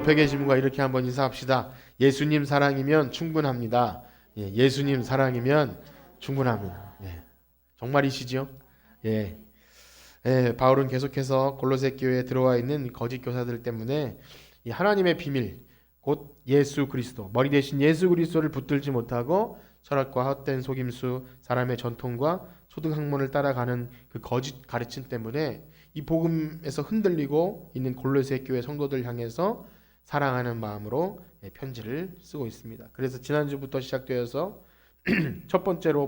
옆에 계신 분과 이렇게 한번 인사합시다. 예수님 사랑이면 충분합니다. 예수님 사랑이면 충분합니다. 정말이시죠? 예. 바울은 계속해서 골로새 교회에 들어와 있는 거짓 교사들 때문에 이 하나님의 비밀, 곧 예수 그리스도, 머리 대신 예수 그리스도를 붙들지 못하고 철학과 헛된 속임수, 사람의 전통과 소득 학문을 따라가는 그 거짓 가르침 때문에 이 복음에서 흔들리고 있는 골로새 교회 성도들 향해서 사랑하는 마음으로 편지를 쓰고 있습니다. 그래서 지난주부터 시작되어서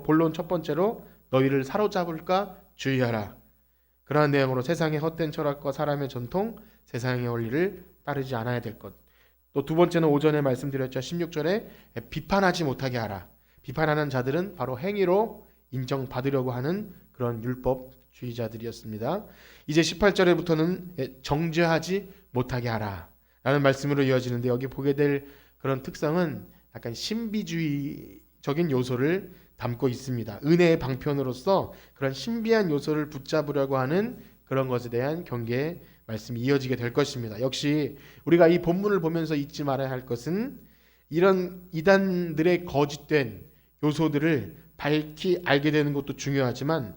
본론 첫 번째로 너희를 사로잡을까 주의하라. 그러한 내용으로 세상의 헛된 철학과 사람의 전통, 세상의 원리를 따르지 않아야 될 것. 또 두 번째는 오전에 말씀드렸죠. 16절에 비판하지 못하게 하라. 비판하는 자들은 바로 행위로 인정받으려고 하는 그런 율법주의자들이었습니다. 이제 18절에부터는 정죄하지 못하게 하라 라는 말씀으로 이어지는데, 여기 보게 될 그런 특성은 약간 신비주의적인 요소를 담고 있습니다. 은혜의 방편으로서 그런 신비한 요소를 붙잡으려고 하는 그런 것에 대한 경계의 말씀이 이어지게 될 것입니다. 역시 우리가 이 본문을 보면서 잊지 말아야 할 것은 이런 이단들의 거짓된 요소들을 밝히 알게 되는 것도 중요하지만,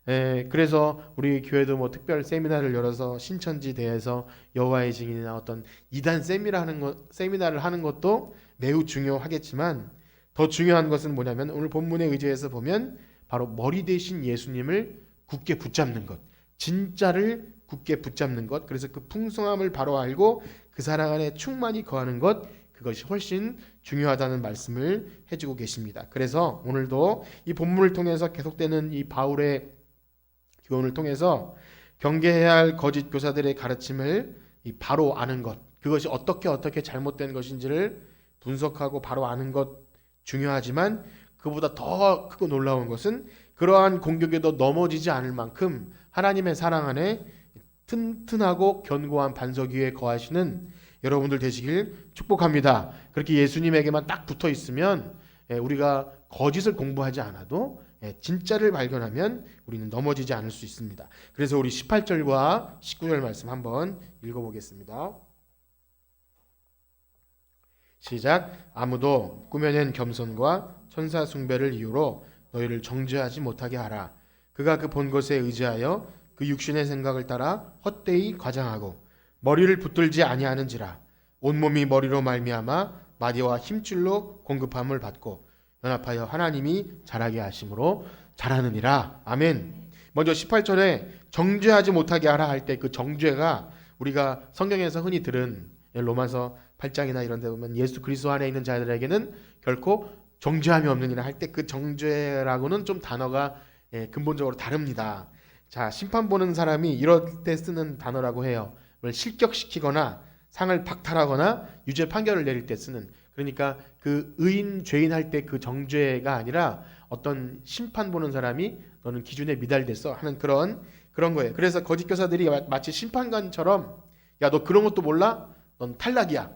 그래서 우리 교회도 뭐 특별 세미나를 열어서 신천지 대해서 여호와의 증인이나 어떤 이단 세미나를 하는 것도 매우 중요하겠지만, 더 중요한 것은 뭐냐면 오늘 본문에 의지해서 보면 바로 머리 대신 예수님을 굳게 붙잡는 것, 진짜를 굳게 붙잡는 것, 그래서 그 풍성함을 바로 알고 그 사랑 안에 충만히 거하는 것, 그것이 훨씬 중요하다는 말씀을 해주고 계십니다. 그래서 오늘도 이 본문을 통해서 계속되는 이 바울의 교훈을 통해서 경계해야 할 거짓 교사들의 가르침을 바로 아는 것, 그것이 어떻게 잘못된 것인지를 분석하고 바로 아는 것 중요하지만, 그보다 더 크고 놀라운 것은 그러한 공격에도 넘어지지 않을 만큼 하나님의 사랑 안에 튼튼하고 견고한 반석 위에 거하시는 여러분들 되시길 축복합니다. 그렇게 예수님에게만 딱 붙어 있으면 우리가 거짓을 공부하지 않아도 진짜를 발견하면 우리는 넘어지지 않을 수 있습니다. 그래서 우리 18절과 19절 말씀 한번 읽어보겠습니다. 시작. 아무도 꾸며낸 겸손과 천사 숭배를 이유로 너희를 정죄하지 못하게 하라. 그가 그 본 것에 의지하여 그 육신의 생각을 따라 헛되이 과장하고 머리를 붙들지 아니하는지라. 온몸이 머리로 말미암아 마디와 힘줄로 공급함을 받고 연합하여 하나님이 자라게 하심으로 자라느니라. 아멘. 먼저 18절에 정죄하지 못하게 하라 할 때 그 정죄가 우리가 성경에서 흔히 들은 로마서 8장이나 이런 데 보면 예수 그리스도 안에 있는 자들에게는 결코 정죄함이 없느니라 할 때 그 정죄라고는 좀 단어가 근본적으로 다릅니다. 자, 심판 보는 사람이 이럴 때 쓰는 단어라고 해요. 실격시키거나 상을 박탈하거나 유죄 판결을 내릴 때 쓰는, 그러니까 그 의인 죄인 할 때 그 정죄가 아니라 어떤 심판 보는 사람이 너는 기준에 미달됐어 하는 그런 거예요. 그래서 거짓 교사들이 마치 심판관처럼 야, 너 그런 것도 몰라? 넌 탈락이야.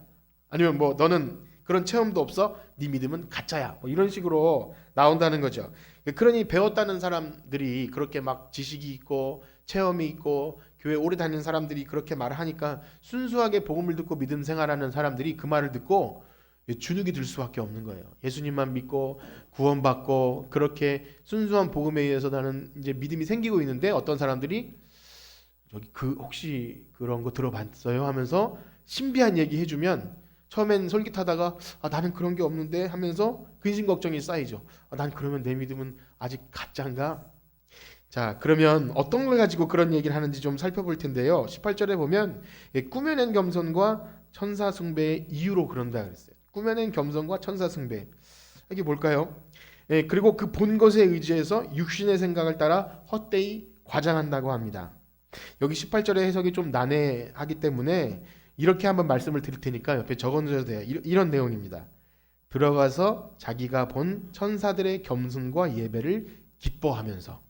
아니면 뭐 너는 그런 체험도 없어? 네 믿음은 가짜야. 뭐 이런 식으로 나온다는 거죠. 그러니 배웠다는 사람들이 그렇게 막 지식이 있고 체험이 있고 교회 오래 다니는 사람들이 그렇게 말을 하니까 순수하게 복음을 듣고 믿음 생활하는 사람들이 그 말을 듣고 주눅이 들 수밖에 없는 거예요. 예수님만 믿고 구원받고 그렇게 순수한 복음에 의해서 나는 이제 믿음이 생기고 있는데, 어떤 사람들이 저기 혹시 그런 거 들어봤어요? 하면서 신비한 얘기 해주면 처음엔 솔깃하다가 나는 그런 게 없는데 하면서 근심 걱정이 쌓이죠. 난 그러면 내 믿음은 아직 가짜인가? 자, 그러면 어떤 걸 가지고 그런 얘기를 하는지 좀 살펴볼 텐데요. 18절에 보면 꾸며낸 겸손과 천사 숭배의 이유로 그런다 그랬어요. 꾸며낸 겸손과 천사 숭배, 이게 뭘까요? 그리고 그 본 것에 의지해서 육신의 생각을 따라 헛되이 과장한다고 합니다. 여기 18절의 해석이 좀 난해하기 때문에 이렇게 한번 말씀을 드릴 테니까 옆에 적어놓으셔도 돼요. 이런 내용입니다. 들어가서 자기가 본 천사들의 겸손과 예배를 기뻐하면서.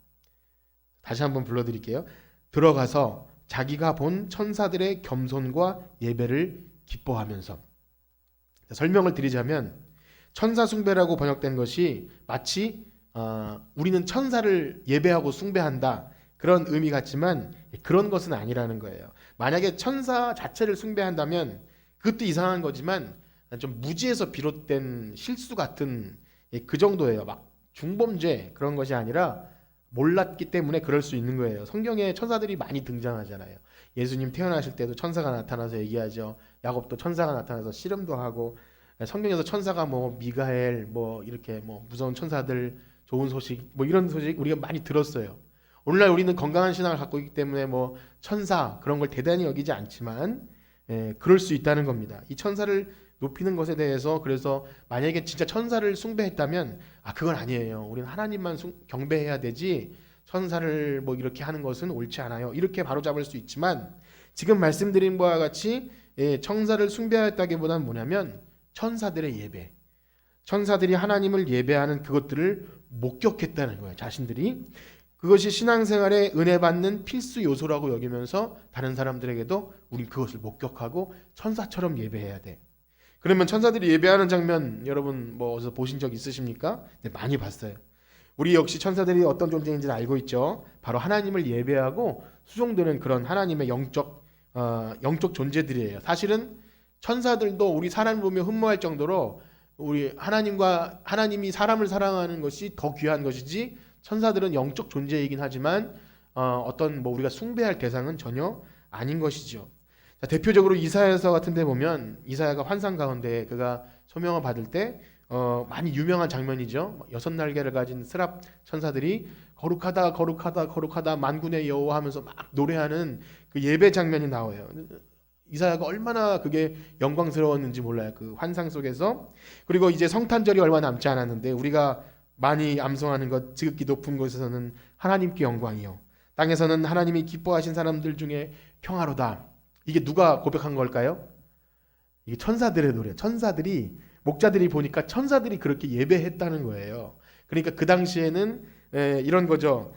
다시 한번 불러드릴게요. 들어가서 자기가 본 천사들의 겸손과 예배를 기뻐하면서. 설명을 드리자면 천사 숭배라고 번역된 것이 마치 우리는 천사를 예배하고 숭배한다 그런 의미 같지만 그런 것은 아니라는 거예요. 만약에 천사 자체를 숭배한다면 그것도 이상한 거지만 좀 무지에서 비롯된 실수 같은 그 정도예요. 막 중범죄 그런 것이 아니라 몰랐기 때문에 그럴 수 있는 거예요. 성경에 천사들이 많이 등장하잖아요. 예수님 태어나실 때도 천사가 나타나서 얘기하죠. 야곱도 천사가 나타나서 씨름도 하고, 성경에서 천사가 뭐 미가엘 뭐 이렇게 뭐 무서운 천사들 좋은 소식 뭐 이런 소식 우리가 많이 들었어요. 오늘날 우리는 건강한 신앙을 갖고 있기 때문에 뭐 천사 그런 걸 대단히 여기지 않지만 그럴 수 있다는 겁니다. 이 천사를 높이는 것에 대해서 그래서 만약에 진짜 천사를 숭배했다면 그건 아니에요. 우리는 하나님만 경배해야 되지 천사를 뭐 이렇게 하는 것은 옳지 않아요. 이렇게 바로잡을 수 있지만 지금 말씀드린 바와 같이 천사를 숭배했다기보다는 뭐냐면 천사들의 예배, 천사들이 하나님을 예배하는 그것들을 목격했다는 거예요. 자신들이 그것이 신앙생활에 은혜 받는 필수 요소라고 여기면서 다른 사람들에게도 우린 그것을 목격하고 천사처럼 예배해야 돼. 그러면 천사들이 예배하는 장면 여러분 뭐 어디서 보신 적 있으십니까? 네, 많이 봤어요. 우리 역시 천사들이 어떤 존재인지는 알고 있죠. 바로 하나님을 예배하고 수종드는 그런 하나님의 영적 존재들이에요. 사실은 천사들도 우리 사람을 보며 흠모할 정도로 우리 하나님이 사람을 사랑하는 것이 더 귀한 것이지 천사들은 영적 존재이긴 하지만 어떤 뭐 우리가 숭배할 대상은 전혀 아닌 것이죠. 자, 대표적으로 이사야서 같은 데 보면 이사야가 환상 가운데 그가 소명을 받을 때 많이 유명한 장면이죠. 6날개를 가진 스랍 천사들이 거룩하다 거룩하다 거룩하다 만군의 여호와 하면서 막 노래하는 그 예배 장면이 나와요. 이사야가 얼마나 그게 영광스러웠는지 몰라요. 그 환상 속에서. 그리고 이제 성탄절이 얼마 남지 않았는데 우리가 많이 암송하는 것 지극히 높은 곳에서는 하나님께 영광이요 땅에서는 하나님이 기뻐하신 사람들 중에 평화로다. 이게 누가 고백한 걸까요? 이게 천사들의 노래. 목자들이 보니까 천사들이 그렇게 예배했다는 거예요. 그러니까 그 당시에는 이런 거죠.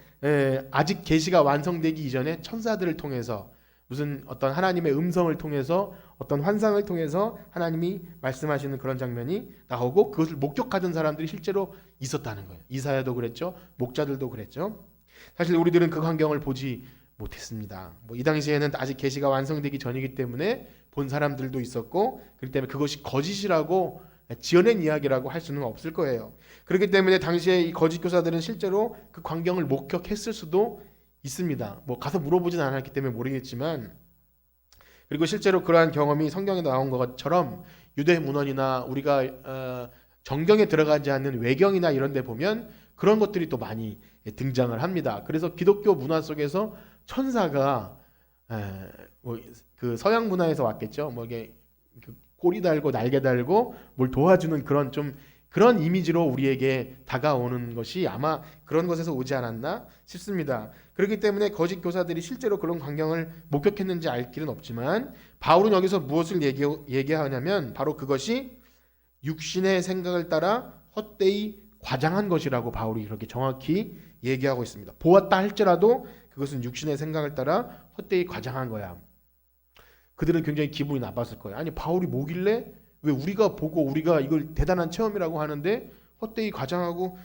아직 계시가 완성되기 이전에 천사들을 통해서 무슨 어떤 하나님의 음성을 통해서 어떤 환상을 통해서 하나님이 말씀하시는 그런 장면이 나오고 그것을 목격하던 사람들이 실제로 있었다는 거예요. 이사야도 그랬죠. 목자들도 그랬죠. 사실 우리들은 그 광경을 보지 못했습니다. 뭐 이 당시에는 아직 계시가 완성되기 전이기 때문에 본 사람들도 있었고 그렇기 때문에 그것이 거짓이라고 지어낸 이야기라고 할 수는 없을 거예요. 그렇기 때문에 당시에 이 거짓 교사들은 실제로 그 광경을 목격했을 수도 있습니다. 뭐 가서 물어보진 않았기 때문에 모르겠지만 그리고 실제로 그러한 경험이 성경에 나온 것처럼 유대 문헌이나 우리가 정경에 들어가지 않는 외경이나 이런 데 보면 그런 것들이 또 많이 등장을 합니다. 그래서 기독교 문화 속에서 천사가 그 서양 문화에서 왔겠죠. 뭐 이게 꼬리 달고 날개 달고 뭘 도와주는 그런 이미지로 우리에게 다가오는 것이 아마 그런 것에서 오지 않았나 싶습니다. 그렇기 때문에 거짓 교사들이 실제로 그런 광경을 목격했는지 알 길은 없지만 바울은 여기서 무엇을 얘기하냐면 바로 그것이 육신의 생각을 따라 헛되이 과장한 것이라고 바울이 그렇게 정확히 얘기하고 있습니다. 보았다 할지라도 그것은 육신의 생각을 따라 헛되이 과장한 거야. 그들은 굉장히 기분이 나빴을 거예요. 아니 바울이 뭐길래 왜 우리가 보고 우리가 이걸 대단한 체험이라고 하는데 헛되이 과장하고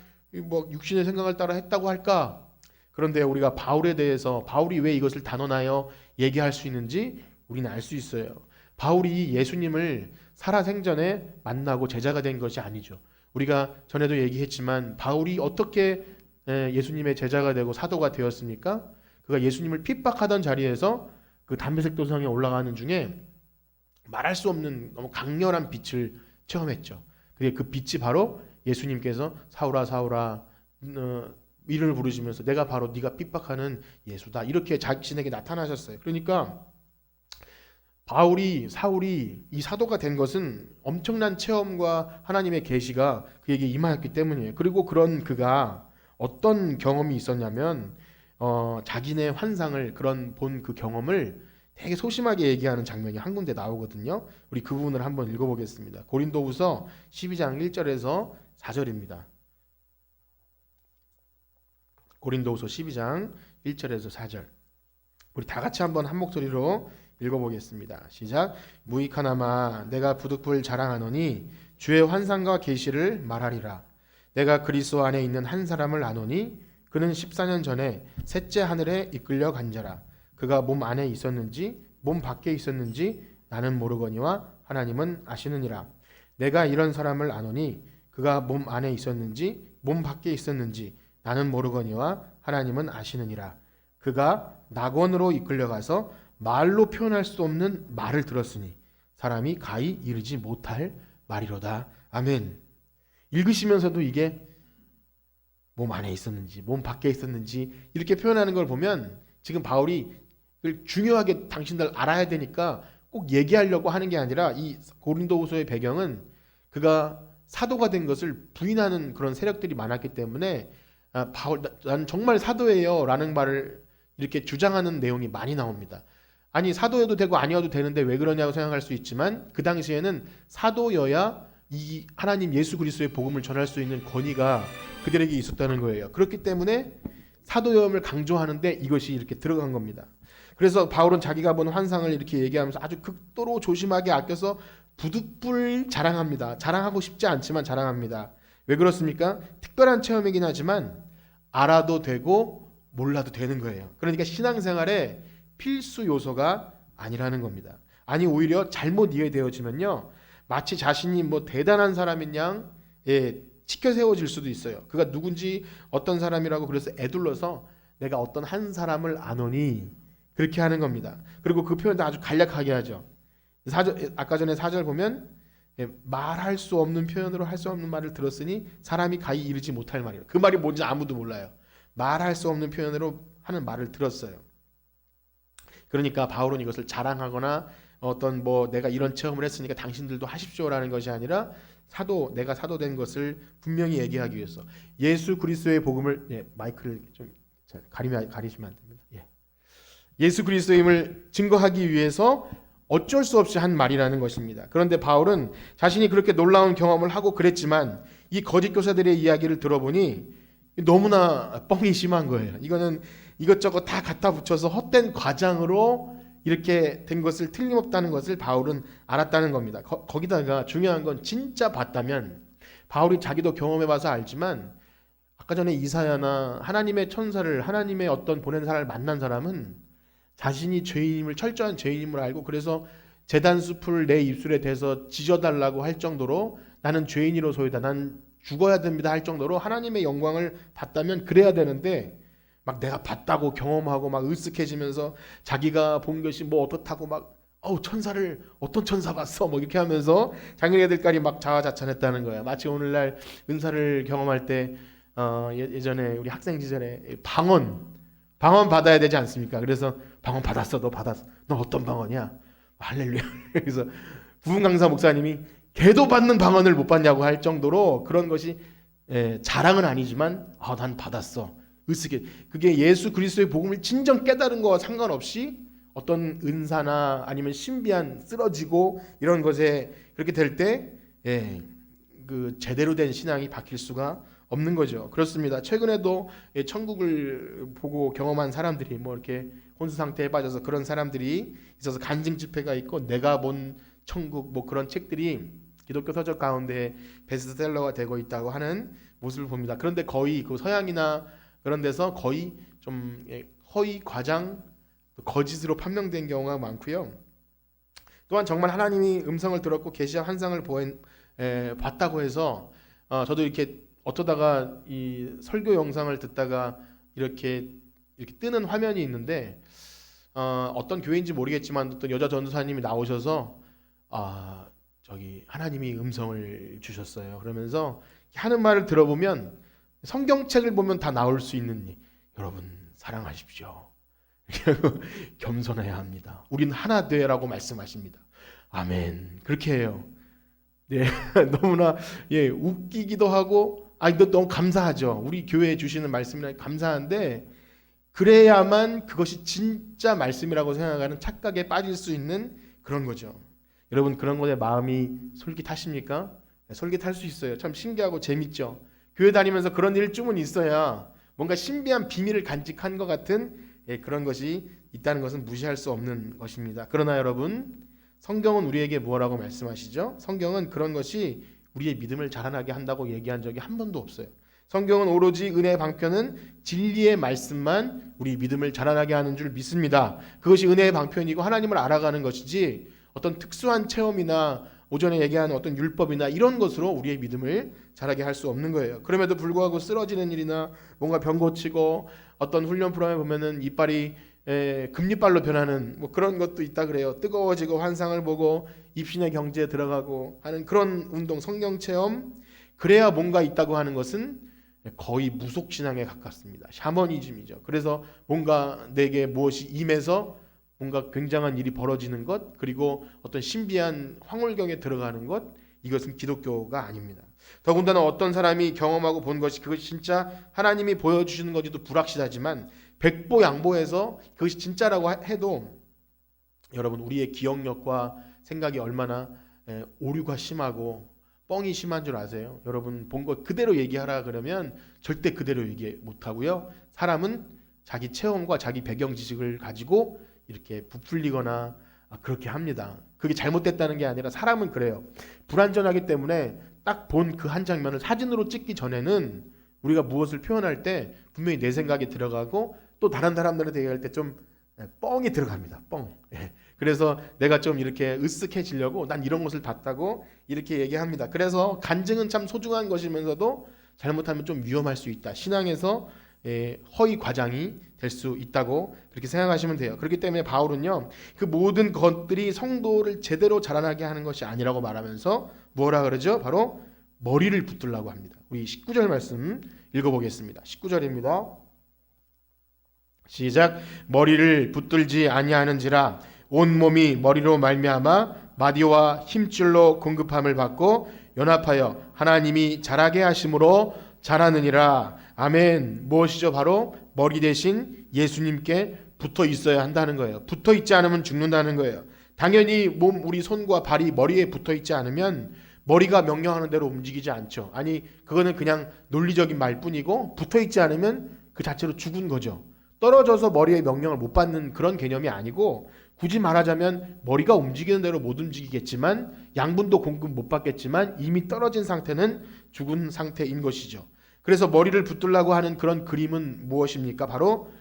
뭐 육신의 생각을 따라 했다고 할까? 그런데 우리가 바울에 대해서 바울이 왜 이것을 단언하여 얘기할 수 있는지 우리는 알 수 있어요. 바울이 예수님을 살아생전에 만나고 제자가 된 것이 아니죠. 우리가 전에도 얘기했지만 바울이 어떻게 예수님의 제자가 되고 사도가 되었습니까? 그가 예수님을 핍박하던 자리에서 그 담메색 도성에 올라가는 중에 말할 수 없는 너무 강렬한 빛을 체험했죠. 그 빛이 바로 예수님께서 사울아 사울아 이름을 부르시면서 내가 바로 네가 핍박하는 예수다 이렇게 자신에게 나타나셨어요. 그러니까 사울이 이 사도가 된 것은 엄청난 체험과 하나님의 계시가 그에게 임하였기 때문이에요. 그리고 그런 그가 어떤 경험이 있었냐면 자기네 환상을 본 그 경험을 되게 소심하게 얘기하는 장면이 한 군데 나오거든요. 우리 그 부분을 한번 읽어보겠습니다. 고린도후서 12장 1절에서 4절입니다. 고린도후서 12장 1절에서 4절. 우리 다 같이 한번 한 목소리로 읽어보겠습니다. 시작. 무익하나마 내가 부득불 자랑하노니 주의 환상과 계시를 말하리라. 내가 그리스도 안에 있는 한 사람을 아노니 그는 14년 전에 셋째 하늘에 이끌려 간 자라. 그가 몸 안에 있었는지 몸 밖에 있었는지 나는 모르거니와 하나님은 아시느니라. 내가 이런 사람을 아노니 그가 몸 안에 있었는지 몸 밖에 있었는지 나는 모르거니와 하나님은 아시느니라. 그가 낙원으로 이끌려가서 말로 표현할 수 없는 말을 들었으니 사람이 가히 이르지 못할 말이로다. 아멘. 읽으시면서도 이게 몸 안에 있었는지 몸 밖에 있었는지 이렇게 표현하는 걸 보면 지금 바울이 중요하게 당신들 알아야 되니까 꼭 얘기하려고 하는 게 아니라 이 고린도후서의 배경은 그가 사도가 된 것을 부인하는 그런 세력들이 많았기 때문에 바울 나는 정말 사도예요 라는 말을 이렇게 주장하는 내용이 많이 나옵니다. 아니 사도여도 되고 아니어도 되는데 왜 그러냐고 생각할 수 있지만 그 당시에는 사도여야 이 하나님 예수 그리스도의 복음을 전할 수 있는 권위가 그들에게 있었다는 거예요. 그렇기 때문에 사도여움을 강조하는데 이것이 이렇게 들어간 겁니다. 그래서 바울은 자기가 본 환상을 이렇게 얘기하면서 아주 극도로 조심하게 아껴서 부득불 자랑합니다. 자랑하고 싶지 않지만 자랑합니다. 왜 그렇습니까? 특별한 체험이긴 하지만 알아도 되고 몰라도 되는 거예요. 그러니까 신앙생활에 필수 요소가 아니라는 겁니다. 아니 오히려 잘못 이해되어지면요 마치 자신이 뭐 대단한 사람인 양 치켜 세워질 수도 있어요. 그가 누군지 어떤 사람이라고 그래서 애둘러서 내가 어떤 한 사람을 아노니 그렇게 하는 겁니다. 그리고 그 표현도 아주 간략하게 하죠. 아까 전에 4절 보면 말할 수 없는 표현으로 할 수 없는 말을 들었으니 사람이 가히 이르지 못할 말이라. 그 말이 뭔지 아무도 몰라요. 말할 수 없는 표현으로 하는 말을 들었어요. 그러니까 바울은 이것을 자랑하거나 어떤 뭐 내가 이런 체험을 했으니까 당신들도 하십시오라는 것이 아니라 내가 사도된 것을 분명히 얘기하기 위해서 예수 그리스도의 복음을 마이크를 좀 가리시면 안 됩니다. 예수 그리스도임을 증거하기 위해서 어쩔 수 없이 한 말이라는 것입니다. 그런데 바울은 자신이 그렇게 놀라운 경험을 하고 그랬지만 이 거짓 교사들의 이야기를 들어보니 너무나 뻥이 심한 거예요. 이거는 이것저것 다 갖다 붙여서 헛된 과장으로 이렇게 된 것을 틀림없다는 것을 바울은 알았다는 겁니다. 거기다가 중요한 건 진짜 봤다면 바울이 자기도 경험해봐서 알지만 아까 전에 이사야나 하나님의 천사를 하나님의 어떤 보낸 사람을 만난 사람은 자신이 죄인임을 철저한 죄인임을 알고 그래서 제단수풀 내 입술에 대서 지져달라고 할 정도로 나는 죄인이로소이다 난 죽어야 됩니다 할 정도로 하나님의 영광을 봤다면 그래야 되는데 막 내가 봤다고 경험하고 막 으쓱해지면서 자기가 본 것이 뭐 어떻다고 막 천사를 어떤 천사 봤어 뭐 이렇게 하면서 자기네들까지 막 자화자찬했다는 거야. 마치 오늘날 은사를 경험할 때 예전에 우리 학생 시절에 방언 받아야 되지 않습니까? 그래서 방언 받았어. 너 받았어. 너 어떤 방언이야? 할렐루야. 그래서 부흥 강사 목사님이 걔도 받는 방언을 못 받냐고 할 정도로 그런 것이 자랑은 아니지만 난 받았어. 으쓱해. 그게 예수 그리스도의 복음을 진정 깨달은 거와 상관없이 어떤 은사나 아니면 신비한 쓰러지고 이런 것에 그렇게 될 때 그 제대로 된 신앙이 바뀔 수가 없는 거죠. 그렇습니다. 최근에도 천국을 보고 경험한 사람들이 뭐 이렇게 혼수 상태에 빠져서 그런 사람들이 있어서 간증 집회가 있고 내가 본 천국 뭐 그런 책들이 기독교 서적 가운데 베스트셀러가 되고 있다고 하는 모습을 봅니다. 그런데 거의 그 서양이나 그런 데서 거의 좀 허위 과장 거짓으로 판명된 경우가 많고요. 또한 정말 하나님이 음성을 들었고 계시와 환상을 봤다고 해서 저도 이렇게 어쩌다가 이 설교 영상을 듣다가 이렇게 뜨는 화면이 있는데 어떤 교회인지 모르겠지만 어떤 여자 전도사님이 나오셔서 저기 하나님이 음성을 주셨어요. 그러면서 하는 말을 들어보면 성경책을 보면 다 나올 수 있는 여러분 사랑하십시오. 겸손해야 합니다. 우린 하나 되라고 말씀하십니다. 아멘. 그렇게 해요. 네, 너무나 웃기기도 하고 너무 감사하죠. 우리 교회에 주시는 말씀이라 감사한데 그래야만 그것이 진짜 말씀이라고 생각하는 착각에 빠질 수 있는 그런 거죠. 여러분 그런 것에 마음이 솔깃하십니까? 네, 솔깃할 수 있어요. 참 신기하고 재밌죠. 교회 다니면서 그런 일쯤은 있어야 뭔가 신비한 비밀을 간직한 것 같은 그런 것이 있다는 것은 무시할 수 없는 것입니다. 그러나 여러분 성경은 우리에게 무엇라고 말씀하시죠? 성경은 그런 것이 우리의 믿음을 자라나게 한다고 얘기한 적이 한 번도 없어요. 성경은 오로지 은혜의 방편은 진리의 말씀만 우리 믿음을 자라나게 하는 줄 믿습니다. 그것이 은혜의 방편이고 하나님을 알아가는 것이지 어떤 특수한 체험이나 오전에 얘기한 어떤 율법이나 이런 것으로 우리의 믿음을 자라게 할 수 없는 거예요. 그럼에도 불구하고 쓰러지는 일이나 뭔가 병 고치고 어떤 훈련 프로그램에 보면은 이빨이 금리빨로 변하는 뭐 그런 것도 있다 그래요. 뜨거워지고 환상을 보고 입신의 경지에 들어가고 하는 그런 운동, 성경 체험, 그래야 뭔가 있다고 하는 것은 거의 무속 신앙에 가깝습니다. 샤머니즘이죠. 그래서 뭔가 내게 무엇이 임해서 뭔가 굉장한 일이 벌어지는 것, 그리고 어떤 신비한 황홀경에 들어가는 것, 이것은 기독교가 아닙니다. 더군다나 어떤 사람이 경험하고 본 것이 그것이 진짜 하나님이 보여주시는 건지도 불확실하지만 백보양보해서 그것이 진짜라고 해도 여러분, 우리의 기억력과 생각이 얼마나 오류가 심하고 뻥이 심한 줄 아세요? 여러분, 본 것 그대로 얘기하라 그러면 절대 그대로 얘기 못하고요. 사람은 자기 체험과 자기 배경 지식을 가지고 이렇게 부풀리거나 그렇게 합니다. 그게 잘못됐다는 게 아니라 사람은 그래요. 불완전하기 때문에 딱 본 그 한 장면을 사진으로 찍기 전에는 우리가 무엇을 표현할 때 분명히 내 생각이 들어가고 또 다른 사람들한테 얘기할 때 좀 뻥이 들어갑니다. 뻥. 그래서 내가 좀 이렇게 으쓱해지려고 난 이런 것을 봤다고 이렇게 얘기합니다. 그래서 간증은 참 소중한 것이면서도 잘못하면 좀 위험할 수 있다. 신앙에서 허위 과장이 될 수 있다고 그렇게 생각하시면 돼요. 그렇기 때문에 바울은요, 그 모든 것들이 성도를 제대로 자라나게 하는 것이 아니라고 말하면서 뭐라 그러죠? 바로 머리를 붙들라고 합니다. 우리 19절 말씀 읽어보겠습니다. 19절입니다. 시작. 머리를 붙들지 아니하는지라 온 몸이 머리로 말미암아 마디와 힘줄로 공급함을 받고 연합하여 하나님이 자라게 하심으로 자라느니라. 아멘. 무엇이죠? 바로 머리 대신 예수님께 붙어 있어야 한다는 거예요. 붙어 있지 않으면 죽는다는 거예요. 당연히 우리 손과 발이 머리에 붙어 있지 않으면 머리가 명령하는 대로 움직이지 않죠. 아니, 그거는 그냥 논리적인 말뿐이고 붙어 있지 않으면 그 자체로 죽은 거죠. 떨어져서 머리의 명령을 못 받는 그런 개념이 아니고, 굳이 말하자면 머리가 움직이는 대로 못 움직이겠지만 양분도 공급 못 받겠지만 이미 떨어진 상태는 죽은 상태인 것이죠. 그래서 머리를 붙들라고 하는 그런 그림은 무엇입니까? 바로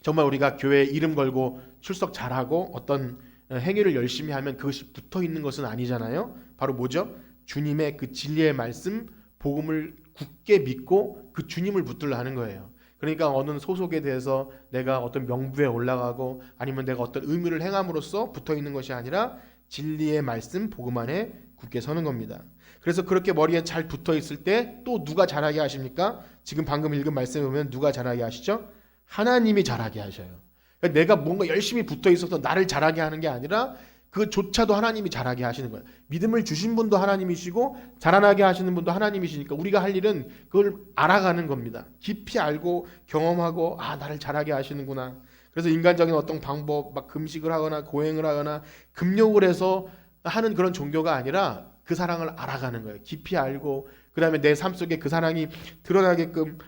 정말 우리가 교회에 이름 걸고 출석 잘하고 어떤 행위를 열심히 하면 그것이 붙어 있는 것은 아니잖아요. 바로 뭐죠? 주님의 그 진리의 말씀, 복음을 굳게 믿고 그 주님을 붙들라 하는 거예요. 그러니까 어느 소속에 대해서 내가 어떤 명부에 올라가고 아니면 내가 어떤 의무를 행함으로써 붙어 있는 것이 아니라 진리의 말씀, 복음 안에 굳게 서는 겁니다. 그래서 그렇게 머리에 잘 붙어 있을 때 또 누가 자라게 하십니까? 지금 방금 읽은 말씀에 보면 누가 자라게 하시죠? 하나님이 자라게 하셔요. 그러니까 내가 뭔가 열심히 붙어 있어서 나를 자라게 하는 게 아니라 그조차도 하나님이 자라게 하시는 거예요. 믿음을 주신 분도 하나님이시고 자라나게 하시는 분도 하나님이시니까 우리가 할 일은 그걸 알아가는 겁니다. 깊이 알고 경험하고 나를 자라게 하시는구나. 그래서 인간적인 어떤 방법, 막 금식을 하거나 고행을 하거나 금욕을 해서 하는 그런 종교가 아니라 그 사랑을 알아가는 거예요. 깊이 알고 그 다음에 내 삶 속에 그 사랑이 드러나게끔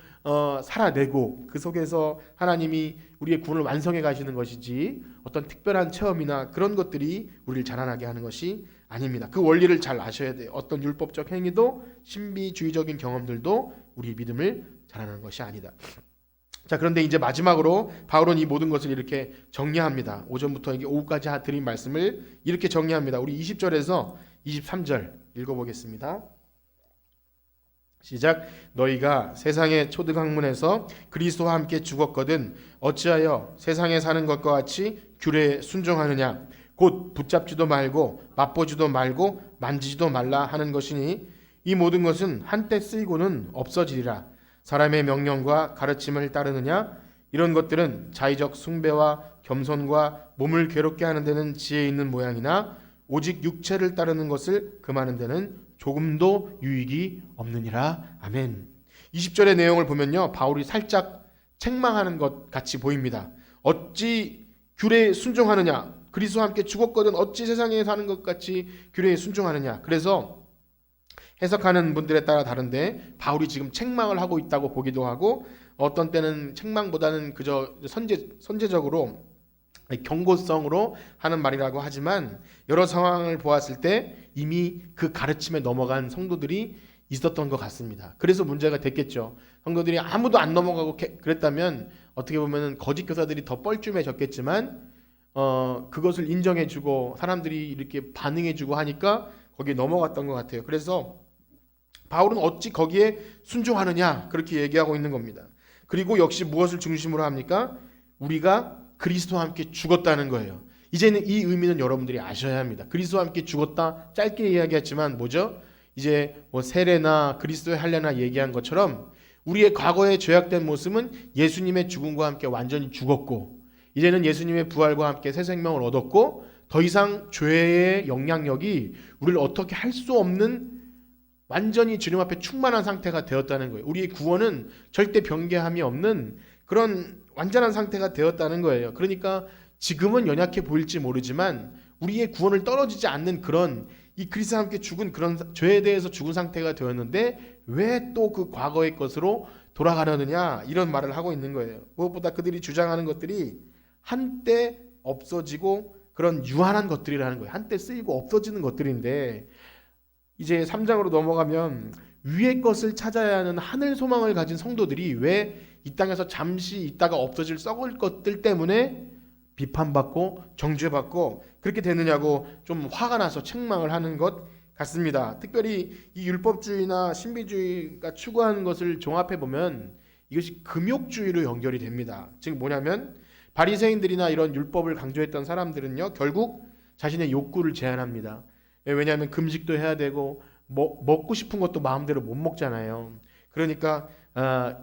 살아내고 그 속에서 하나님이 우리의 구원을 완성해 가시는 것이지 어떤 특별한 체험이나 그런 것들이 우리를 자라나게 하는 것이 아닙니다. 그 원리를 잘 아셔야 돼요. 어떤 율법적 행위도 신비주의적인 경험들도 우리 믿음을 자라나는 것이 아니다. 자, 그런데 이제 마지막으로 바울은 이 모든 것을 이렇게 정리합니다. 오전부터 오후까지 드린 말씀을 이렇게 정리합니다. 우리 20절에서 23절 읽어보겠습니다. 시작. 너희가 세상의 초등학문에서 그리스도와 함께 죽었거든 어찌하여 세상에 사는 것과 같이 규례에 순종하느냐. 곧 붙잡지도 말고 맛보지도 말고 만지지도 말라 하는 것이니 이 모든 것은 한때 쓰이고는 없어지리라. 사람의 명령과 가르침을 따르느냐. 이런 것들은 자의적 숭배와 겸손과 몸을 괴롭게 하는 데는 지혜 있는 모양이나 오직 육체를 따르는 것을 금하는 데는 조금도 유익이 없느니라. 아멘. 20절의 내용을 보면요, 바울이 살짝 책망하는 것 같이 보입니다. 어찌 규례에 순종하느냐. 그리스도와 함께 죽었거든 어찌 세상에 사는 것 같이 규례에 순종하느냐. 그래서 해석하는 분들에 따라 다른데 바울이 지금 책망을 하고 있다고 보기도 하고 어떤 때는 책망보다는 그저 선제적으로 경고성으로 하는 말이라고 하지만 여러 상황을 보았을 때 이미 그 가르침에 넘어간 성도들이 있었던 것 같습니다. 그래서 문제가 됐겠죠. 성도들이 아무도 안 넘어가고 그랬다면 어떻게 보면 거짓 교사들이 더 뻘쭘해졌겠지만 그것을 인정해주고 사람들이 이렇게 반응해주고 하니까 거기에 넘어갔던 것 같아요. 그래서 바울은 어찌 거기에 순종하느냐 그렇게 얘기하고 있는 겁니다. 그리고 역시 무엇을 중심으로 합니까? 우리가 그리스도와 함께 죽었다는 거예요. 이제는 이 의미는 여러분들이 아셔야 합니다. 그리스도와 함께 죽었다 짧게 이야기했지만 뭐죠? 이제 뭐 세례나 그리스도의 할례나 얘기한 것처럼 우리의 과거의 죄악된 모습은 예수님의 죽음과 함께 완전히 죽었고 이제는 예수님의 부활과 함께 새 생명을 얻었고 더 이상 죄의 영향력이 우리를 어떻게 할 수 없는 완전히 주님 앞에 충만한 상태가 되었다는 거예요. 우리의 구원은 절대 변개함이 없는 그런 완전한 상태가 되었다는 거예요. 그러니까 지금은 연약해 보일지 모르지만 우리의 구원을 떨어지지 않는 그런 이 그리스도와 함께 죽은 그런 죄에 대해서 죽은 상태가 되었는데 왜 또 그 과거의 것으로 돌아가려느냐 이런 말을 하고 있는 거예요. 무엇보다 그들이 주장하는 것들이 한때 없어지고 그런 유한한 것들이라는 거예요. 한때 쓰이고 없어지는 것들인데 이제 3장으로 넘어가면 위의 것을 찾아야 하는 하늘 소망을 가진 성도들이 왜 이 땅에서 잠시 있다가 없어질 썩을 것들 때문에 비판받고 정죄받고 그렇게 되느냐고 좀 화가 나서 책망을 하는 것 같습니다. 특별히 이 율법주의나 신비주의가 추구하는 것을 종합해 보면 이것이 금욕주의로 연결이 됩니다. 즉 뭐냐면 바리새인들이나 이런 율법을 강조했던 사람들은요 결국 자신의 욕구를 제한합니다. 왜냐하면 금식도 해야 되고 먹고 싶은 것도 마음대로 못 먹잖아요. 그러니까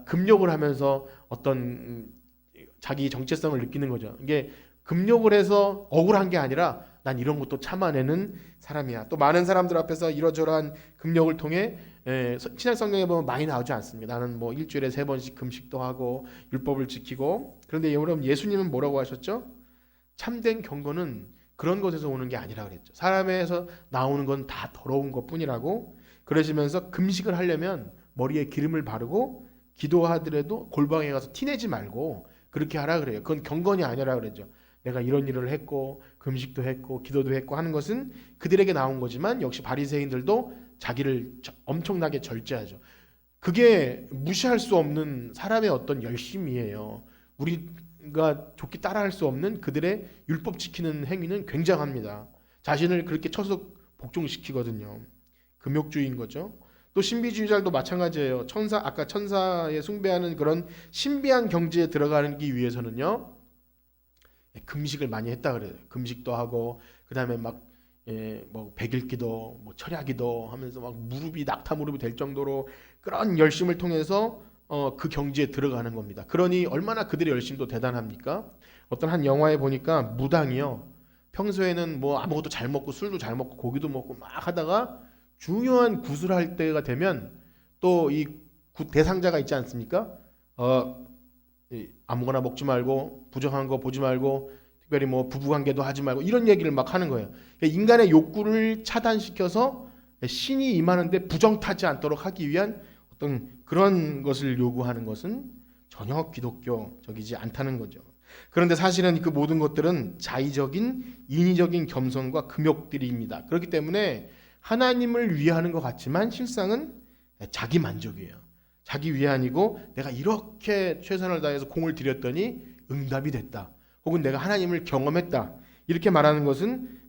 금욕을 하면서 어떤 자기 정체성을 느끼는 거죠. 이게 금욕을 해서 억울한 게 아니라 난 이런 것도 참아내는 사람이야. 또 많은 사람들 앞에서 이러저러한 금욕을 통해 신약 성경에 보면 많이 나오지 않습니다. 나는 뭐 일주일에 3번씩 금식도 하고 율법을 지키고 그런데 여러분 예수님은 뭐라고 하셨죠? 참된 경건은 그런 것에서 오는 게 아니라 그랬죠. 사람에서 나오는 건 다 더러운 것뿐이라고 그러시면서 금식을 하려면 머리에 기름을 바르고 기도하더라도 골방에 가서 티내지 말고 그렇게 하라 그래요. 그건 경건이 아니라 그러죠. 내가 이런 일을 했고 금식도 했고 기도도 했고 하는 것은 그들에게 나온 거지만 역시 바리새인들도 자기를 엄청나게 절제하죠. 그게 무시할 수 없는 사람의 어떤 열심이에요. 우리가 좋게 따라할 수 없는 그들의 율법 지키는 행위는 굉장합니다. 자신을 그렇게 쳐서 복종시키거든요. 금욕주의인 거죠. 또 신비주의자들도 마찬가지예요. 아까 천사에 숭배하는 그런 신비한 경지에 들어가기 위해서는요. 금식을 많이 했다 그래요. 금식도 하고 그다음에 막 뭐 백일기도 뭐 철야기도 하면서 막 무릎이 낙타 무릎이 될 정도로 그런 열심을 통해서 그 경지에 들어가는 겁니다. 그러니 얼마나 그들의 열심도 대단합니까? 어떤 한 영화에 보니까 무당이요. 평소에는 뭐 아무것도 잘 먹고 술도 잘 먹고 고기도 먹고 막 하다가 중요한 구술할 때가 되면 또 이 대상자가 있지 않습니까? 아무거나 먹지 말고 부정한 거 보지 말고 특별히 뭐 부부관계도 하지 말고 이런 얘기를 막 하는 거예요. 인간의 욕구를 차단시켜서 신이 임하는데 부정타지 않도록 하기 위한 어떤 그런 것을 요구하는 것은 전혀 기독교적이지 않다는 거죠. 그런데 사실은 그 모든 것들은 자의적인 인위적인 겸손과 금욕들입니다. 그렇기 때문에 하나님을 위하는 것 같지만 실상은 자기 만족이에요. 자기 위안이고 내가 이렇게 최선을 다해서 공을 들였더니 응답이 됐다. 혹은 내가 하나님을 경험했다. 이렇게 말하는 것은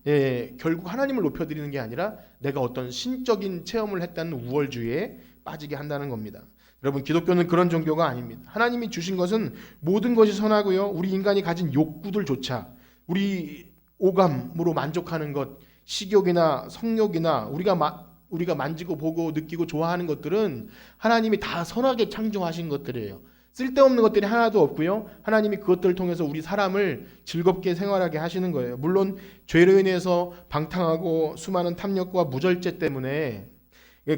결국 하나님을 높여드리는 게 아니라 내가 어떤 신적인 체험을 했다는 우월주의에 빠지게 한다는 겁니다. 여러분 기독교는 그런 종교가 아닙니다. 하나님이 주신 것은 모든 것이 선하고요. 우리 인간이 가진 욕구들조차 우리 오감으로 만족하는 것 식욕이나 성욕이나 우리가 만지고 보고 느끼고 좋아하는 것들은 하나님이 다 선하게 창조하신 것들이에요. 쓸데없는 것들이 하나도 없고요. 하나님이 그것들을 통해서 우리 사람을 즐겁게 생활하게 하시는 거예요. 물론 죄로 인해서 방탕하고 수많은 탐욕과 무절제 때문에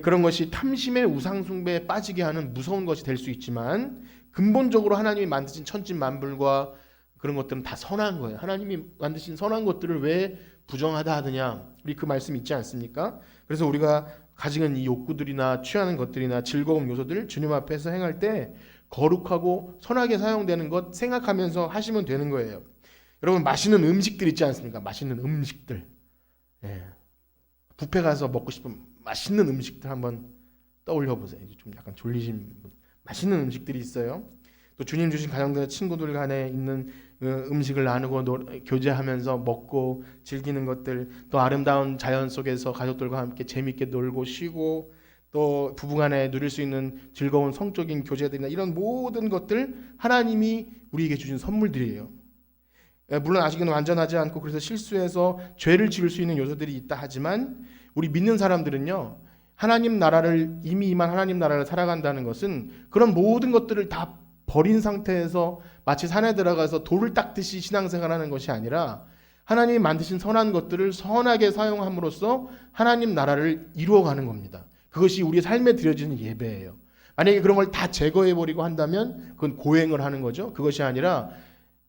그런 것이 탐심의 우상숭배에 빠지게 하는 무서운 것이 될 수 있지만 근본적으로 하나님이 만드신 천지만물과 그런 것들은 다 선한 거예요. 하나님이 만드신 선한 것들을 왜 부정하다 하느냐. 우리 그 말씀 있지 않습니까? 그래서 우리가 가지는 이 욕구들이나 취하는 것들이나 즐거운 요소들 주님 앞에서 행할 때 거룩하고 선하게 사용되는 것 생각하면서 하시면 되는 거예요. 여러분 맛있는 음식들 있지 않습니까? 맛있는 음식들. 뷔페 가서 먹고 싶은 맛있는 음식들 한번 떠올려 보세요. 좀 약간 졸리신 분. 맛있는 음식들이 있어요. 또 또 주님 주신 가정들 친구들 간에 있는 음식을 나누고 교제하면서 먹고 즐기는 것들, 또 아름다운 자연 속에서 가족들과 함께 재밌게 놀고 쉬고, 또 부부간에 누릴 수 있는 즐거운 성적인 교제들이나 이런 모든 것들 하나님이 우리에게 주신 선물들이에요. 물론 아직은 완전하지 않고 그래서 실수해서 죄를 지을 수 있는 요소들이 있다 하지만 우리 믿는 사람들은요, 하나님 나라를 이미 임한 하나님 나라를 살아간다는 것은 그런 모든 것들을 다 버린 상태에서 마치 산에 들어가서 돌을 닦듯이 신앙생활하는 것이 아니라 하나님이 만드신 선한 것들을 선하게 사용함으로써 하나님 나라를 이루어가는 겁니다. 그것이 우리의 삶에 드려지는 예배예요. 만약에 그런 걸 다 제거해버리고 한다면 그건 고행을 하는 거죠. 그것이 아니라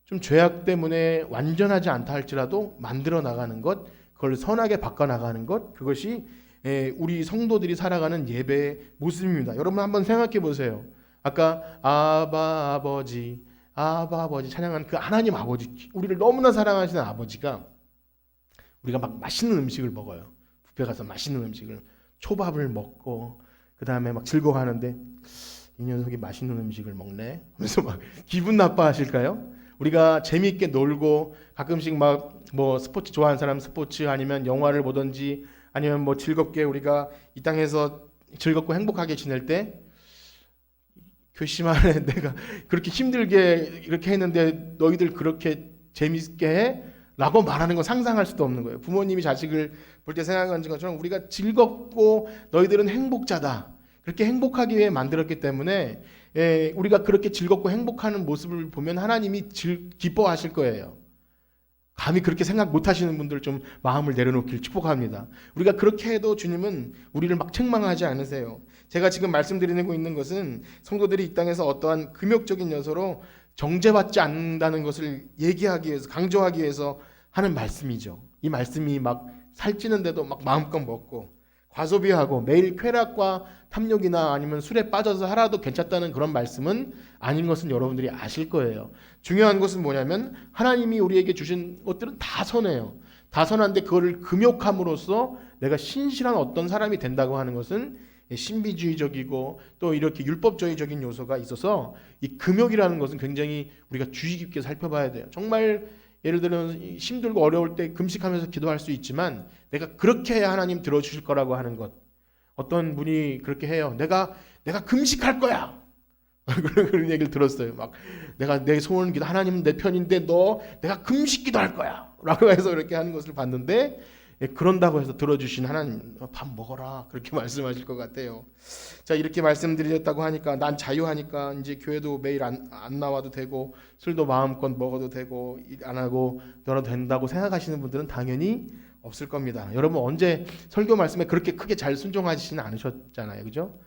좀 죄악 때문에 완전하지 않다 할지라도 만들어 나가는 것, 그걸 선하게 바꿔 나가는 것, 그것이 우리 성도들이 살아가는 예배의 모습입니다. 여러분 한번 생각해 보세요. 아까 아바 아버지 찬양한 그 하나님 아버지, 우리를 너무나 사랑하시는 아버지가 우리가 막 맛있는 음식을 먹어요. 뷔페 가서 맛있는 음식을, 초밥을 먹고 그 다음에 막 즐거워하는데 이 녀석이 맛있는 음식을 먹네 하면서 막 기분 나빠하실까요? 우리가 재미있게 놀고 가끔씩 막 뭐 스포츠 좋아하는 사람 스포츠, 아니면 영화를 보든지 아니면 뭐 즐겁게 우리가 이 땅에서 즐겁고 행복하게 지낼 때 교심하네, 내가 그렇게 힘들게 이렇게 했는데 너희들 그렇게 재미있게 해? 라고 말하는 건 상상할 수도 없는 거예요. 부모님이 자식을 볼 때 생각하는 것처럼 우리가 즐겁고 너희들은 행복자다, 그렇게 행복하기 위해 만들었기 때문에 우리가 그렇게 즐겁고 행복하는 모습을 보면 하나님이 기뻐하실 거예요. 감히 그렇게 생각 못 하시는 분들 좀 마음을 내려놓길 축복합니다. 우리가 그렇게 해도 주님은 우리를 막 책망하지 않으세요. 제가 지금 말씀드리고 있는 것은 성도들이 이 땅에서 어떠한 금욕적인 요소로 정죄받지 않는다는 것을 얘기하기 위해서, 강조하기 위해서 하는 말씀이죠. 이 말씀이 막 살찌는데도 막 마음껏 먹고 과소비하고 매일 쾌락과 탐욕이나 아니면 술에 빠져서 살아도 괜찮다는 그런 말씀은 아닌 것은 여러분들이 아실 거예요. 중요한 것은 뭐냐면 하나님이 우리에게 주신 것들은 다 선해요. 다 선한데 그거를 금욕함으로써 내가 신실한 어떤 사람이 된다고 하는 것은 신비주의적이고 또 이렇게 율법주의적인 요소가 있어서 이 금욕이라는 것은 굉장히 우리가 주의 깊게 살펴봐야 돼요. 정말 예를 들면 힘들고 어려울 때 금식하면서 기도할 수 있지만 내가 그렇게 해야 하나님 들어주실 거라고 하는 것. 어떤 분이 그렇게 해요. 내가 금식할 거야. 그런 얘기를 들었어요. 막 내가 내 소원 기도, 하나님은 내 편인데 내가 금식 기도할 거야 라고 해서 이렇게 하는 것을 봤는데, 그런다고 해서 들어주신 하나님, 밥 먹어라 그렇게 말씀하실 것 같아요. 자, 이렇게 말씀드렸다고 하니까 난 자유하니까 이제 교회도 매일 안 나와도 되고 술도 마음껏 먹어도 되고 일 안 하고 놀아도 된다고 생각하시는 분들은 당연히 없을 겁니다. 여러분 언제 설교 말씀에 그렇게 크게 잘 순종하시지는 않으셨잖아요, 그죠?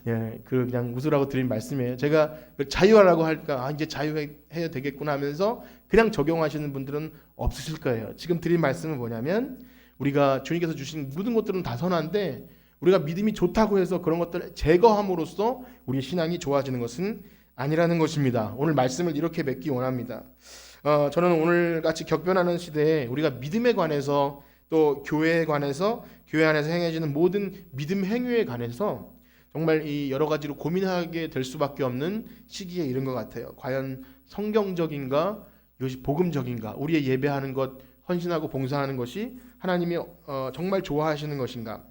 예, 그냥 웃으라고 드린 말씀이에요. 제가 자유하라고 할까, 이제 자유해야 되겠구나 하면서 그냥 적용하시는 분들은 없으실 거예요. 지금 드린 말씀은 뭐냐면 우리가 주님께서 주신 모든 것들은 다 선한데 우리가 믿음이 좋다고 해서 그런 것들을 제거함으로써 우리 신앙이 좋아지는 것은 아니라는 것입니다. 오늘 말씀을 이렇게 맺기 원합니다. 저는 오늘 같이 격변하는 시대에 우리가 믿음에 관해서 또 교회에 관해서 교회 안에서 행해지는 모든 믿음 행위에 관해서 정말 이 여러 가지로 고민하게 될 수밖에 없는 시기에 이른 것 같아요. 과연 성경적인가, 이것이 복음적인가, 우리의 예배하는 것, 헌신하고 봉사하는 것이 하나님이 정말 좋아하시는 것인가.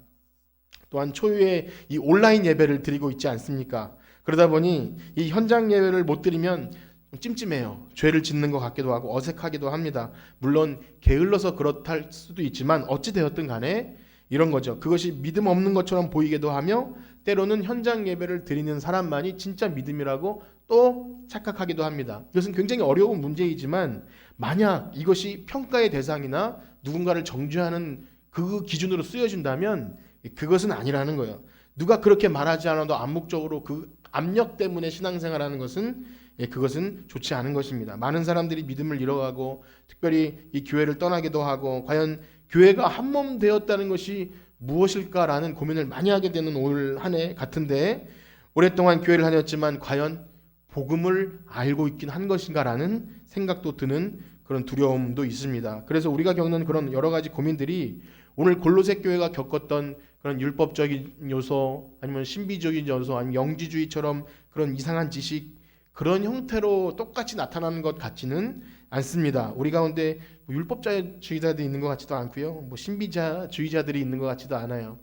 또한 초유의 이 온라인 예배를 드리고 있지 않습니까? 그러다 보니 이 현장 예배를 못 드리면 찜찜해요. 죄를 짓는 것 같기도 하고 어색하기도 합니다. 물론 게을러서 그렇할 수도 있지만 어찌 되었든 간에 이런 거죠. 그것이 믿음 없는 것처럼 보이기도 하며 때로는 현장 예배를 드리는 사람만이 진짜 믿음이라고 또 착각하기도 합니다. 이것은 굉장히 어려운 문제이지만 만약 이것이 평가의 대상이나 누군가를 정죄하는 그 기준으로 쓰여진다면 그것은 아니라는 거예요. 누가 그렇게 말하지 않아도 암묵적으로 그 압력 때문에 신앙생활하는 것은 그것은 좋지 않은 것입니다. 많은 사람들이 믿음을 잃어가고 특별히 이 교회를 떠나기도 하고 과연 교회가 한몸 되었다는 것이 무엇일까라는 고민을 많이 하게 되는 올 한 해 같은데, 오랫동안 교회를 다녔지만 과연 복음을 알고 있긴 한 것인가라는 생각도 드는 그런 두려움도 있습니다. 그래서 우리가 겪는 그런 여러 가지 고민들이 오늘 골로새 교회가 겪었던 그런 율법적인 요소, 아니면 신비적인 요소, 아니면 영지주의처럼 그런 이상한 지식, 그런 형태로 똑같이 나타나는 것 같지는 않습니다. 우리 가운데 율법주의자들이 있는 것 같지도 않고요, 신비주의자들이 있는 것 같지도 않아요.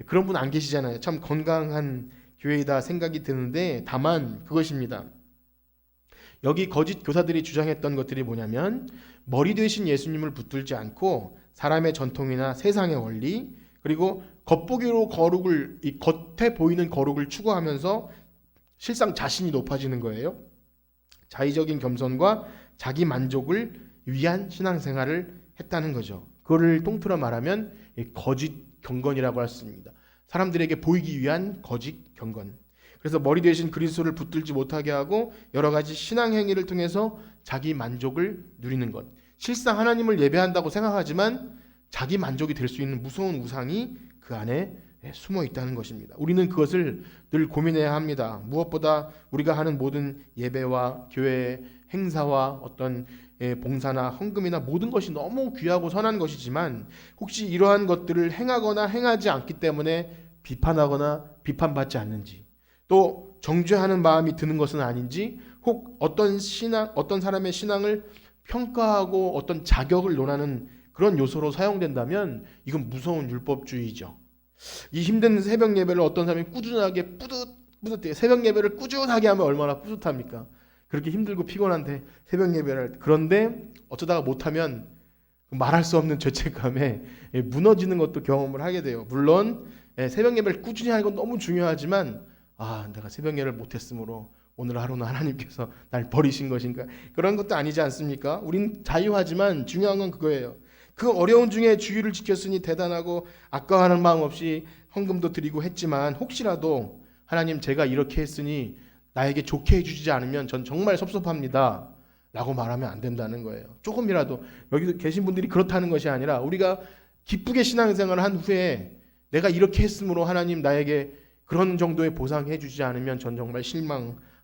그런 분 안 계시잖아요. 참 건강한 교회이다 생각이 드는데, 다만 그것입니다. 여기 거짓 교사들이 주장했던 것들이 뭐냐면, 머리 되신 예수님을 붙들지 않고 사람의 전통이나 세상의 원리, 그리고 겉보기로 이 겉에 보이는 거룩을 추구하면서 실상 자신이 높아지는 거예요. 자의적인 겸손과 자기 만족을 위한 신앙생활을 했다는 거죠. 그거를 통틀어 말하면 거짓 경건이라고 할 수 있습니다. 사람들에게 보이기 위한 거짓 경건. 그래서 머리 대신 그리스도를 붙들지 못하게 하고 여러 가지 신앙 행위를 통해서 자기 만족을 누리는 것. 실상 하나님을 예배한다고 생각하지만 자기 만족이 될 수 있는 무서운 우상이 그 안에 숨어 있다는 것입니다. 우리는 그것을 늘 고민해야 합니다. 무엇보다 우리가 하는 모든 예배와 교회 행사와 어떤 봉사나 헌금이나 모든 것이 너무 귀하고 선한 것이지만, 혹시 이러한 것들을 행하거나 행하지 않기 때문에 비판하거나 비판받지 않는지, 또 정죄하는 마음이 드는 것은 아닌지, 혹 어떤 사람의 신앙을 평가하고 어떤 자격을 논하는 그런 요소로 사용된다면 이건 무서운 율법주의죠. 이 힘든 새벽 예배를 어떤 사람이 꾸준하게 뿌듯해, 새벽 예배를 꾸준하게 하면 얼마나 뿌듯합니까? 그렇게 힘들고 피곤한데 새벽 예배를, 그런데 어쩌다가 못하면 말할 수 없는 죄책감에 무너지는 것도 경험을 하게 돼요. 물론 새벽 예배를 꾸준히 하는 건 너무 중요하지만, 내가 새벽 예배를 못했으므로 오늘 하루는 하나님께서 날 버리신 것인가, 그런 것도 아니지 않습니까? 우린 자유하지만 중요한 건 그거예요. 그 어려운 중에 주의를 지켰으니 대단하고 아까워하는 마음 없이 헌금도 드리고 했지만, 혹시라도 하나님 제가 이렇게 했으니 나에게 좋게 해주지 않으면 전 정말 섭섭합니다 라고 말하면 안 된다는 거예요. 조금이라도, 여기 계신 분들이 그렇다는 것이 아니라 우리가 기쁘게 신앙생활을 한 후에 내가 이렇게 했으므로 하나님 나에게 그런 정도의 보상해 주지 않으면 전 정말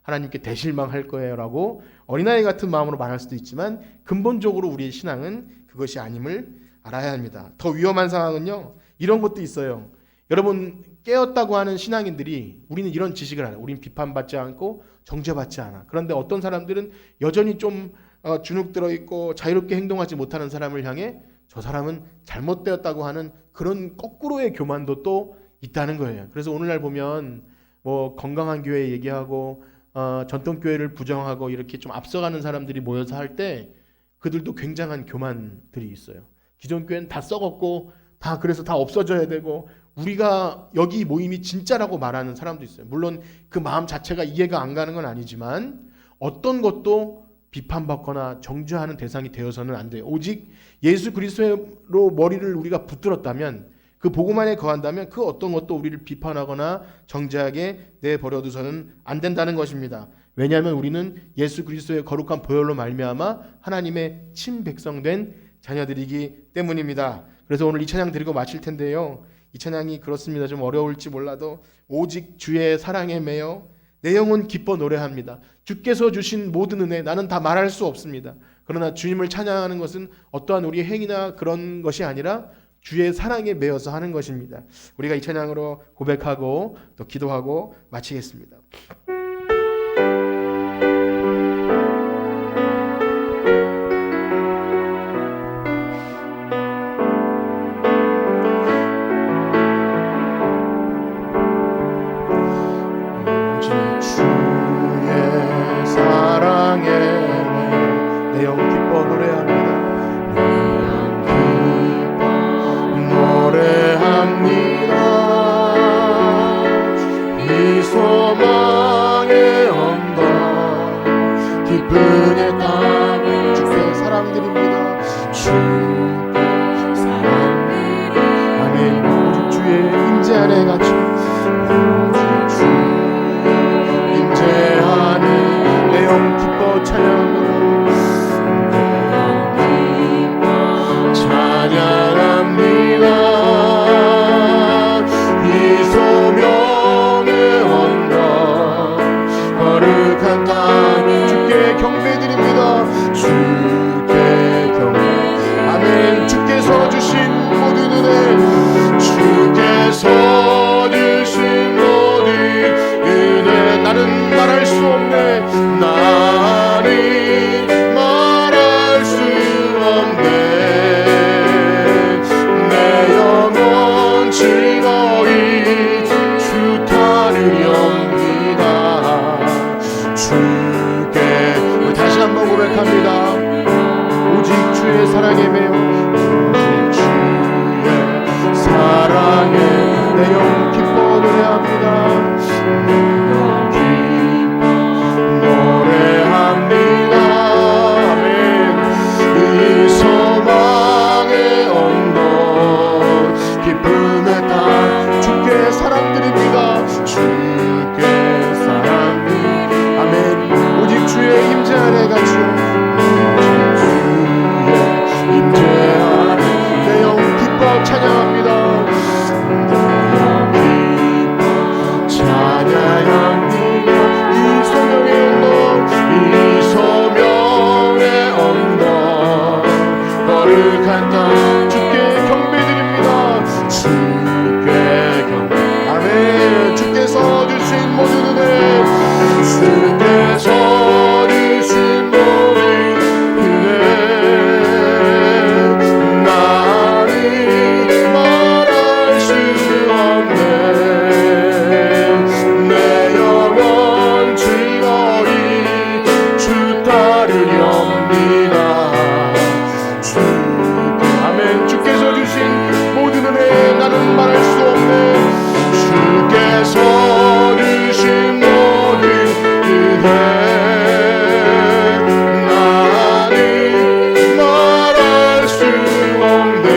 하나님께 대실망할 거예요 라고 어린아이 같은 마음으로 말할 수도 있지만, 근본적으로 우리의 신앙은 그것이 아님을 알아야 합니다. 더 위험한 상황은요, 이런 것도 있어요. 여러분, 깨었다고 하는 신앙인들이, 우리는 이런 지식을 알아요. 우리는 비판받지 않고 정죄받지 않아. 그런데 어떤 사람들은 여전히 좀 주눅 들어있고 자유롭게 행동하지 못하는 사람을 향해 저 사람은 잘못되었다고 하는 그런 거꾸로의 교만도 또 있다는 거예요. 그래서 오늘날 보면 건강한 교회 얘기하고 전통교회를 부정하고 이렇게 좀 앞서가는 사람들이 모여서 할 때 그들도 굉장한 교만들이 있어요. 기존 교회는 다 썩었고 그래서 다 없어져야 되고, 우리가 여기 모임이 진짜라고 말하는 사람도 있어요. 물론 그 마음 자체가 이해가 안 가는 건 아니지만 어떤 것도 비판받거나 정죄하는 대상이 되어서는 안 돼요. 오직 예수 그리스도로 머리를 우리가 붙들었다면, 그 복음 안에 거한다면 그 어떤 것도 우리를 비판하거나 정죄하게 내버려두서는 안 된다는 것입니다. 왜냐하면 우리는 예수 그리스도의 거룩한 보혈로 말미암아 하나님의 친백성된 자녀들이기 때문입니다. 그래서 오늘 이 찬양 드리고 마칠 텐데요, 이 찬양이 그렇습니다. 좀 어려울지 몰라도 오직 주의 사랑에 매여 내 영혼 기뻐 노래합니다. 주께서 주신 모든 은혜, 나는 다 말할 수 없습니다. 그러나 주님을 찬양하는 것은 어떠한 우리의 행위나 그런 것이 아니라 주의 사랑에 매여서 하는 것입니다. 우리가 이 찬양으로 고백하고 또 기도하고 마치겠습니다. 주께서 주신 모든 은혜, 주께서 즐거이 주 따르렵니다. 주께 우리 다시 한번 고백합니다. 오직 주의 사랑에 매여 오직 주의 사랑에 내 영 기뻐 노래합니다. 내 영 기뻐 노래합니다. 아멘. 이 소망의 언덕 기쁨의 땅 주께 사랑드립니다. 주께 사랑드립니다. 아멘. 오직 주의 임재 아래 가죠. 임재 안에 내 영 기뻐 찬양합니다. 내 영 기뻐 찬양합니다. 이 소명의 언덕 이 소명의 언덕 거룩한 땅 주께 경배드립니다. 주께 경배. 아멘. 주께서 주신 모든 은혜 주께서 주신 모든 은혜 나는 말할 수 없네. 내 영혼 즐거이 주 따르렵니다. 주께 아멘. 주께서 주신 모든 은혜 나는 말할 수 없네. 주께서 주신 모든 은혜 나는 말할 수 없네.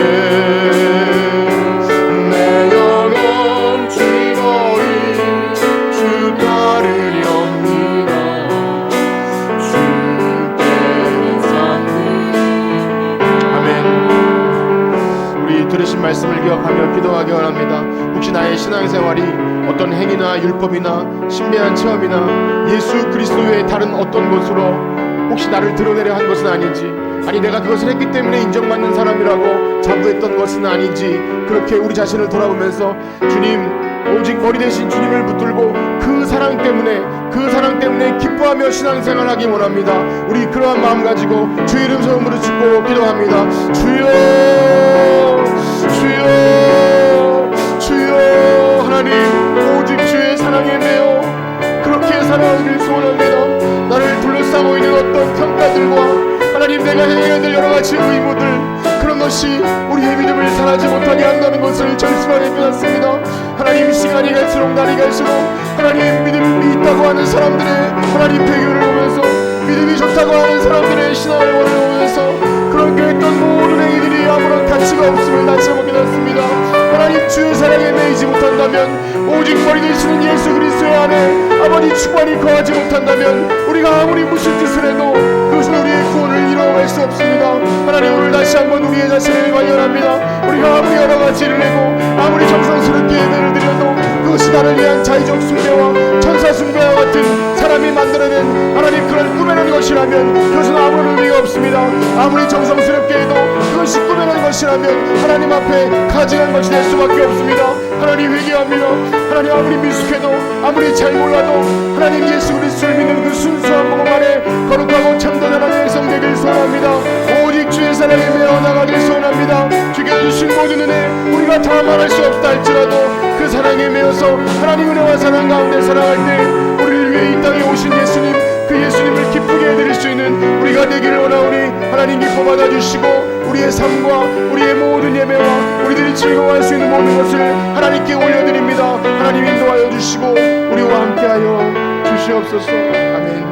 내 영혼 즐거이 주 따르렵니다. 주께 감사합니다. 아멘. 우리 들으신 말씀을 기억하며 기도하기 원합니다. 혹시 나의 신앙생활이 어떤 행위나 율법이나 신비한 체험이나 예수 그리스도 외에 다른 어떤 것으로 혹시 나를 드러내려 한 것은 아닌지, 아니 내가 그것을 했기 때문에 인정받는 사람이라고 자부했던 것은 아닌지, 그렇게 우리 자신을 돌아보면서 주님, 오직 머리 대신 주님을 붙들고 그 사랑 때문에 기뻐하며 신앙생활하기 원합니다. 우리 그러한 마음 가지고 주의 이름 소음으로 짓고 기도합니다. 주여 주여 주여. 하나님, 오직 주의 사랑에 매여 그렇게 살아가길 소원합니다. 나를 둘러싸고 있는 어떤 평가들과 하나님 내가 해야 될 여러 가지 의무들, 그런 것이 우리의 믿음을 상하지 못하게 한다는 것을 절실하게 깨닫습니다. 하나님, 시간이 갈수록 날이 갈수록 하나님 믿음이 있다고 하는 사람들의 하나님 배교를 보면서, 믿음이 좋다고 하는 사람들의 신앙을 보면서 그렇게 했던 모든 행위들이 아무런 가치가 없음을 다시 한번 깨닫습니다. 하나님, 주의 사랑에 매이지 못한다면, 오직 머리 되시는 예수 그리스도의 안에 아버지 충만히 거하지 못한다면, 우리가 아무리 무슨 짓을 해도 그것은 우리의 구원을 이루어갈 수 없습니다. 하나님, 오늘 다시 한번 우리의 자신을 발견합니다. 우리가 아무리 여러 가지를 내고 아무리 정성스럽게 예배를 드려도 그것이 나를 위한 자의적 숭배와 천사 숭배와 같은 사람이 만들어낸 하나님 그런 꾸며낸 것이라면 그것은 아무런 의미가 없습니다. 아무리 정성스럽게 해도 그것이 꾸며낸 것이라면 하나님 앞에 가증한 것이 될 수밖에 없습니다. 하나님, 회개합니다. 하나님, 아무리 미숙해도 아무리 잘 몰라도 하나님 예수 그리스도를 믿는 그 순수한 복음 안에 거룩하고 참된 하나님의 백성 되길 소원합니다. 오직 주의 사랑에 매어 나가길 소원합니다. 주께 주신 모든 은혜 우리가 다 말할 수 없다 할지라도 그 사랑에 매어서 하나님 은혜와 사랑 가운데 살아갈 때 우리를 위해 이 땅에 오신 예수님, 그 예수님을 기쁘게 해드릴 수 있는 우리가 되기를 원하오니 하나님 기뻐 받아주시고 우리의 삶과 우리의 모든 예배와 우리들이 즐거워할 수 있는 모든 것을 하나님께 올려드립니다. 하나님 인도하여 주시고 우리와 함께하여 주시옵소서. 아멘.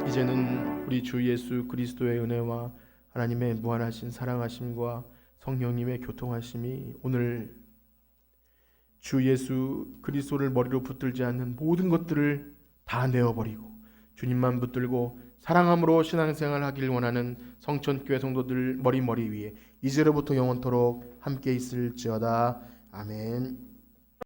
이제는 우리 주 예수 그리스도의 은혜와 하나님의 무한하신 사랑하심과 성령님의 교통하심이 오늘 주 예수 그리스도를 머리로 붙들지 않는 모든 것들을 다 내어버리고 주님만 붙들고 사랑함으로 신앙생활 하길 원하는 성천교회 성도들 머리 위에 이제로부터 영원토록 함께 있을지어다. 아멘.